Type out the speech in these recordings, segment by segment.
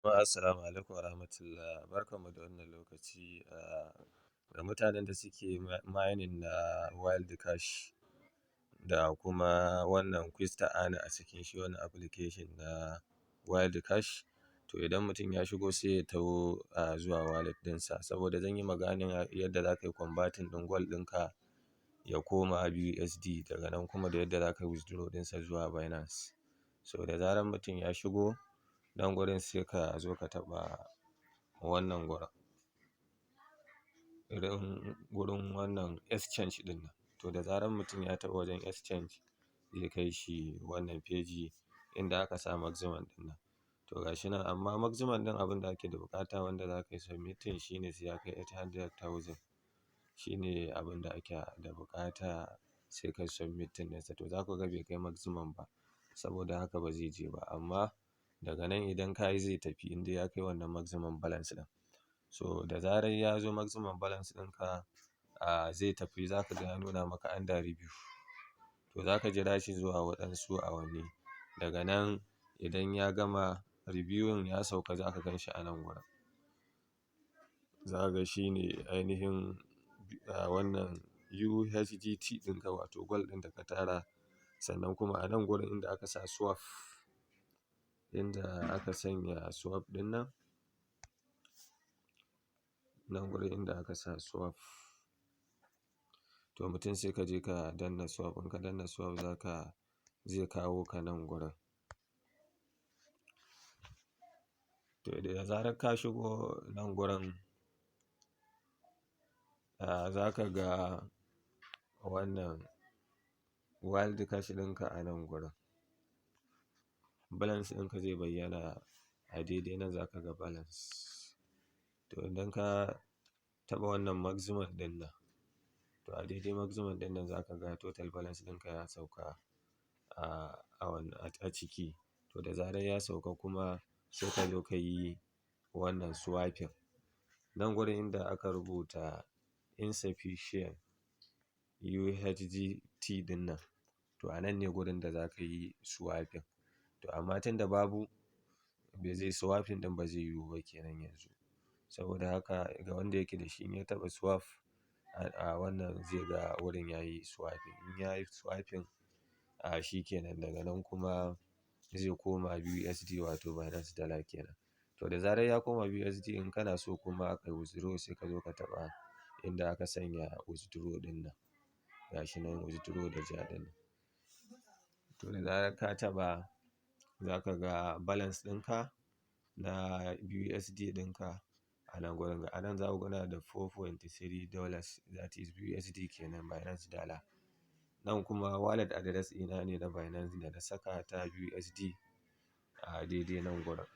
Assalamu alaikum warahmatullah. Barkanmu da wannan lokaci. Ga mutanen da suke mining na wild cash da kuma wannan Kwista Ana a cikin shi wannan application na wild cash. To idan mutum ya shigo sai ya taho zuwa wallet ɗinsa, saboda zan yi maganin yadda za ka yi converting ɗin gold ɗinka ya koma BUSD, daga nan kuma da yadda za ka yi withdraw ɗinsa zuwa Binance. So da zarar mutum ya shigo nan gurin sai ka zo ka taɓa wannan gurin wannan exchange ɗin nan. To da zarar mutum ya taɓa wajen exchange zai kai shi wannan feji inda aka sa maximum ɗin nan. To ga shi nan, amma maximum ɗin abin da ake da buƙata wanda za ka yi submitting shine sai ya kai 800,000. Shine abin da ake da buƙata sai ka submitting ɗinsa. To za ku ga bai kai maximum ba, saboda haka ba zai je ba. Amma daga nan idan ka yi zai tafi inda ya kai wannan maximum balance ɗin. So da zarar ya zo maximum balance ɗinka zai tafi, za ka ga ya nuna maka under review. To za ka jira shi zuwa waɗansu awanni. Daga nan idan ya gama reviewing ya sauka za ka gan shi a nan gurin. Za ka ga shi ne ainihin wannan USDT ɗinka, wato gold ɗin da ka tara. Sannan kuma a nan gurin inda aka sa swap, inda aka sanya swap ɗin nan, nan gurin inda aka sa swap. To mutum sai ka je ka danna swap. In ka danna swap zai kawo ka nan gurin. To da zarar ka shigo nan gurin za ka ga wannan wild cash ɗinka a nan gurin. Balance ɗinka zai bayyana a daidai nan, za ka ga balance. To idan ka taɓa wannan maximum ɗin nan, to a daidai maximum ɗin nan za ka ga total balance ɗinka ya sauka a ciki. To da zarar ya sauka kuma sai ka zo ka yi wannan swiping. Nan gurin inda aka rubuta insufficient USDT ɗin nan, to a nan ne gurin da za ka yi swiping. To amma tun da babu, bai zai swiping ɗin ba zai yiwu ba kenan yanzu. Saboda haka ga wanda yake da shi in ya taɓa swap wannan zai ga wurin ya yi swiping. In ya yi swiping shi kenan, daga nan kuma zai koma BUSD, wato Binance Dala kenan. To da zarar ya koma BUSD, in kana so kuma ka yi withdraw sai ka zo ka taɓa inda aka sanya withdraw ɗin nan. Ga shi nan withdraw da ja ɗin nan. To da zarar ka taɓa za ka ga balance ɗinka na BUSD ɗinka a nan gurin. A nan za ku ga da $4.3, that is BUSD kenan, Binance Dala. Nan kuma wallet address ɗina ne na Binance da na saka ta BUSD a daidai nan gurin.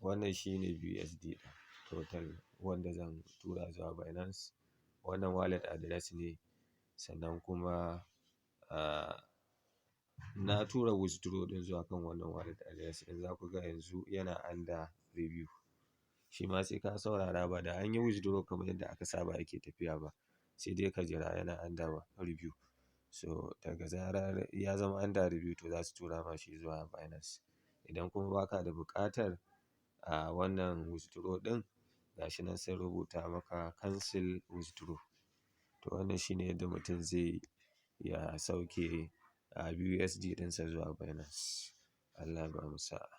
Wannan shi ne BUSD ɗin total wanda zan tura zuwa Binance. Wannan wallet address ne. Sannan kuma na tura withdraw ɗin zuwa kan wannan wallet address ɗin. Za ku ga yanzu yana under review. Shi ma sai ka saurara, ba da an yi withdraw kamar yadda aka saba yake tafiya ba. Sai dai ka jira yana under review. So daga zarar ya zama under review to za su tura ma shi zuwa Binance. Idan kuma ba ka da buƙatar wannan withdraw ɗin, ga shi nan sai rubuta maka cancel withdraw. To wannan shi ne yadda mutum zai ya sauke BUSD ɗinsa zuwa Binance. Allah ya bamu sa'a.